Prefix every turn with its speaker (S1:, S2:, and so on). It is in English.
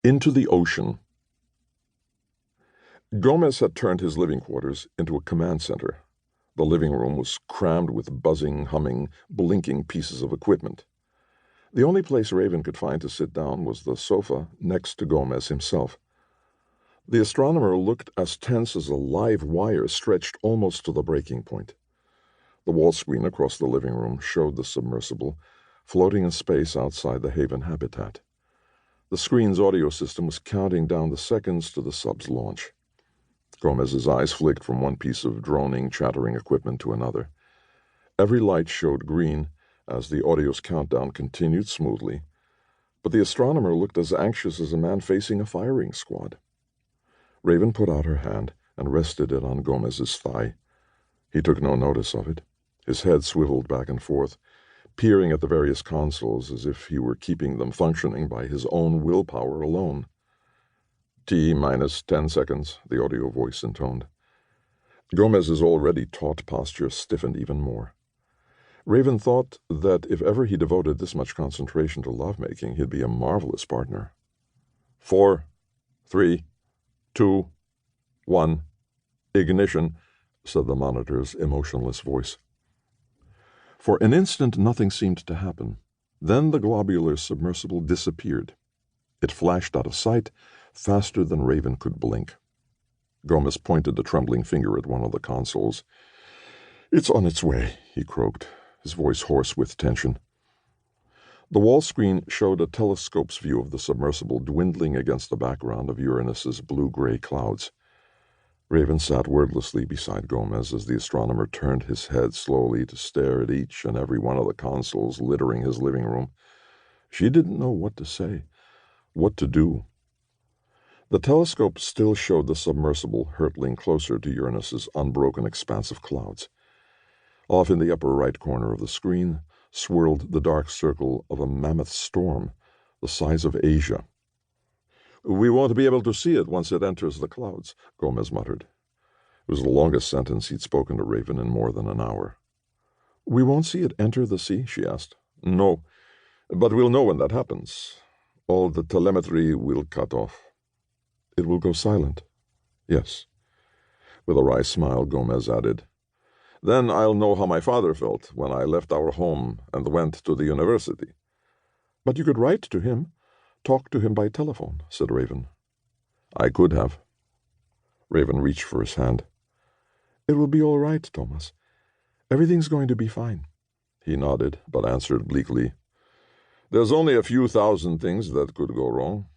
S1: Into the ocean. Gomez had turned his living quarters into a command center. The living room was crammed with buzzing, humming, blinking pieces of equipment. The only place Raven could find to sit down was the sofa next to Gomez himself. The astronomer looked as tense as a live wire stretched almost to the breaking point. The wall screen across the living room showed the submersible, floating in space outside the Haven habitat. The screen's audio system was counting down the seconds to the sub's launch. Gomez's eyes flicked from one piece of droning, chattering equipment to another. Every light showed green as the audio's countdown continued smoothly, but the astronomer looked as anxious as a man facing a firing squad. Raven put out her hand and rested it on Gomez's thigh. He took no notice of it. His head swiveled back and forth, peering at the various consoles as if he were keeping them functioning by his own willpower alone. T-minus 10 seconds, the audio voice intoned. Gomez's already taut posture stiffened even more. Raven thought that if ever he devoted this much concentration to lovemaking, he'd be a marvelous partner. 4, 3, 2, 1, ignition, said the monitor's emotionless voice. For an instant, nothing seemed to happen. Then the globular submersible disappeared. It flashed out of sight faster than Raven could blink. Gomez pointed a trembling finger at one of the consoles. "It's on its way," he croaked, his voice hoarse with tension. The wall screen showed a telescope's view of the submersible dwindling against the background of Uranus's blue-gray clouds. Raven sat wordlessly beside Gomez as the astronomer turned his head slowly to stare at each and every one of the consoles littering his living room. She didn't know what to say, what to do. The telescope still showed the submersible hurtling closer to Uranus's unbroken expanse of clouds. Off in the upper right corner of the screen swirled the dark circle of a mammoth storm the size of Asia. "We won't be able to see it once it enters the clouds," Gomez muttered. It was the longest sentence he'd spoken to Raven in more than an hour. "We won't see it enter the sea?" she asked. "No, but we'll know when that happens. All the telemetry will cut off." "It will go silent?" "Yes." With a wry smile, Gomez added, "Then I'll know how my father felt when I left our home and went to the university." "But you could write to him. Talk to him by telephone," said Raven. "I could have." Raven reached for his hand. "It will be all right, Thomas. Everything's going to be fine." He nodded, but answered bleakly, "There's only a few thousand things that could go wrong.